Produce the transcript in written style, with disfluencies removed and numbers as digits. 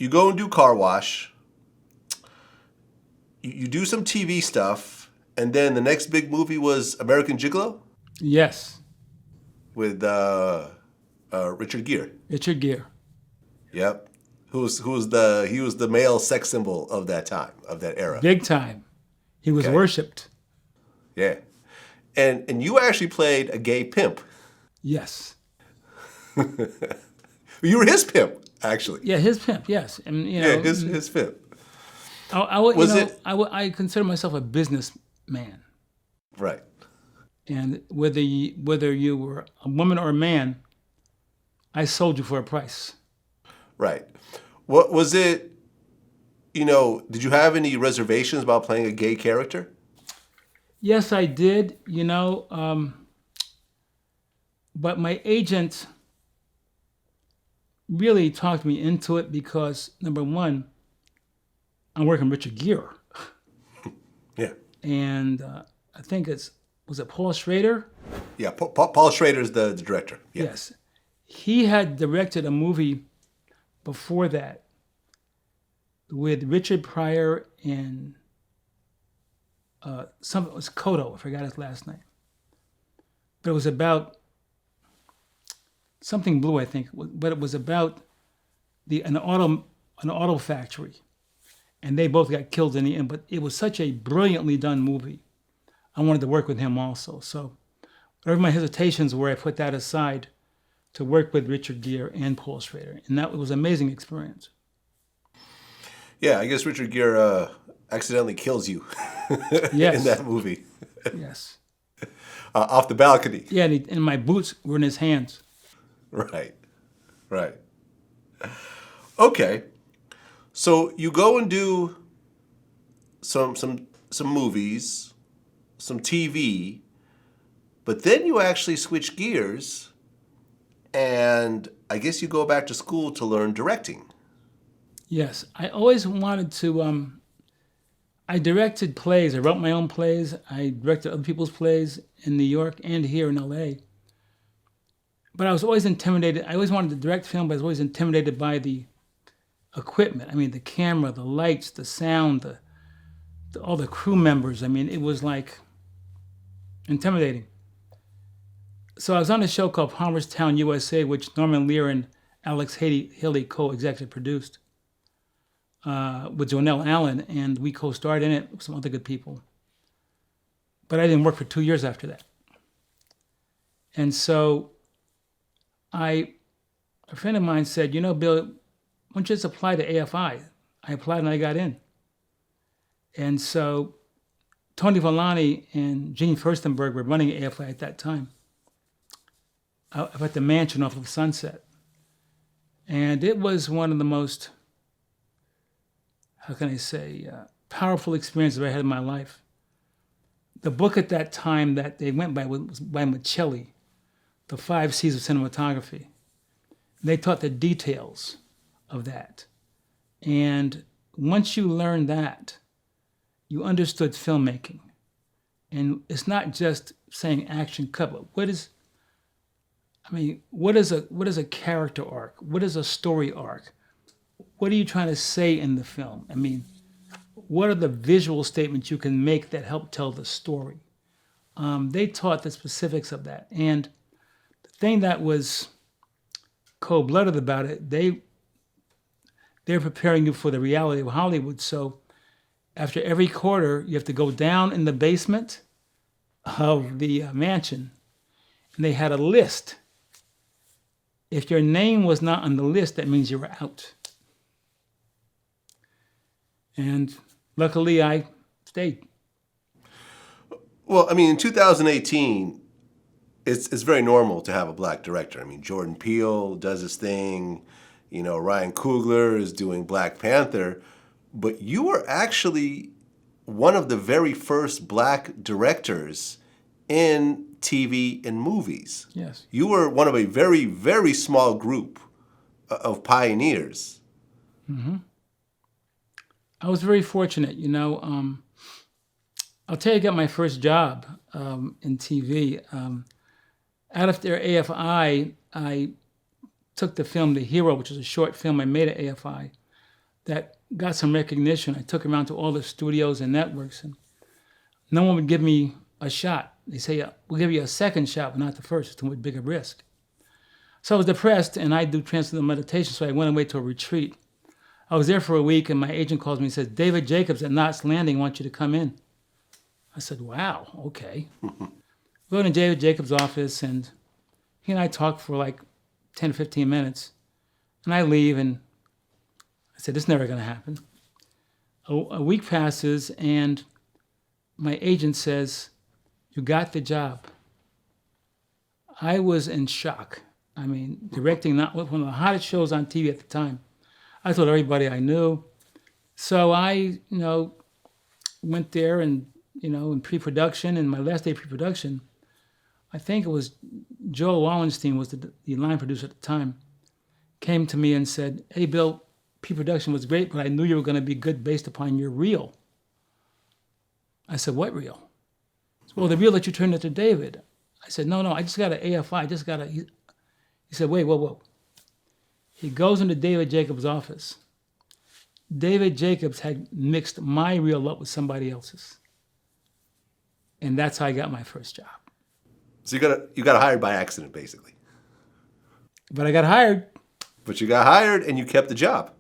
you go and do car wash. You do some TV stuff, and then the next big movie was American Gigolo Yes, with Richard Gere. Richard Gere. Yep. He was the male sex symbol of that time, of that era. Big time. He was Okay. worshipped. Yeah. And you actually played a gay pimp. Yes. You were his pimp, actually. Yeah, his pimp, yes. And, Yeah, his pimp. I consider myself a businessman. Right. And whether you were a woman or a man, I sold you for a price. Right. What was it, did you have any reservations about playing a gay character? Yes, I did, but my agent really talked me into it because, number one, I'm working with Richard Gere. Yeah. And I think was it Paul Schrader? Yeah, Paul Schrader's the director. Yeah. Yes. He had directed a movie before that with Richard Pryor and it was Cotto, I forgot his last name. But it was about something blue, I think. But it was about an auto factory, and they both got killed in the end. But it was such a brilliantly done movie. I wanted to work with him also. So whatever my hesitations were, I put that aside to work with Richard Gere and Paul Schrader, and that was an amazing experience. Yeah, I guess Richard Gere accidentally kills you Yes. in that movie. Yes. Off the balcony. Yeah, and my boots were in his hands. Right. Okay. So you go and do some movies, some TV, but then you actually switch gears, and I guess you go back to school to learn directing. Yes, I always wanted to. I directed plays. I wrote my own plays. I directed other people's plays in New York and here in LA. But I was always intimidated. I always wanted to direct film, but I was always intimidated by the equipment. I mean, the camera, the lights, the sound, all the crew members. I mean, it was like intimidating. So I was on a show called Palmerstown, USA, which Norman Lear and Alex Haley co-executive produced with Jonelle Allen, and we co-starred in it with some other good people. But I didn't work for 2 years after that. And so a friend of mine said, Bill, why don't you just apply to AFI? I applied and I got in. And so Tony Vellani and Gene Furstenberg were running AFI at that time. Up at the mansion off of Sunset. And it was one of the most, how can I say, powerful experiences I had in my life. The book at that time that they went by was by Michelli, The 5 C's of Cinematography. They taught the details of that. And once you learned that, you understood filmmaking. And it's not just saying action cut, but what is a character arc? What is a story arc? What are you trying to say in the film? I mean, what are the visual statements you can make that help tell the story? They taught the specifics of that. And the thing that was cold-blooded about it, they're preparing you for the reality of Hollywood. So after every quarter, you have to go down in the basement of the mansion, and they had a list. If your name was not on the list, that means you were out. And luckily, I stayed. Well, I mean, in 2018, it's very normal to have a black director. I mean, Jordan Peele does his thing. Ryan Coogler is doing Black Panther. But you were actually one of the very first black directors in TV and movies. Yes. You were one of a very, very small group of pioneers. Mm-hmm. I was very fortunate, I'll tell you, I got my first job in TV. Out of their AFI, I took the film The Hero, which is a short film I made at AFI, that got some recognition. I took him around to all the studios and networks, and no one would give me a shot. They say, we'll give you a second shot, but not the first. It's too much bigger risk. So I was depressed, and I do transcendental meditation, so I went away to a retreat. I was there for a week, and my agent calls me and says, David Jacobs at Knots Landing wants you to come in. I said, wow, okay. Go to David Jacobs' office, and he and I talked for like 10 or 15 minutes. And I leave, and I said, this is never going to happen. A week passes, and my agent says, you got the job. I was in shock. I mean, directing not one of the hottest shows on TV at the time. I told everybody I knew. So I, went there and, in pre-production, and my last day of pre-production, I think it was Joel Wallenstein was the line producer at the time, came to me and said, hey, Bill, pre-production was great, but I knew you were going to be good based upon your reel. I said, what reel? Well, the reel that you turned into David. I said, no, I just got an AFI. He said, wait, whoa. He goes into David Jacobs' office. David Jacobs had mixed my reel up with somebody else's. And that's how I got my first job. So you got hired by accident, basically. But I got hired. But you got hired and you kept the job.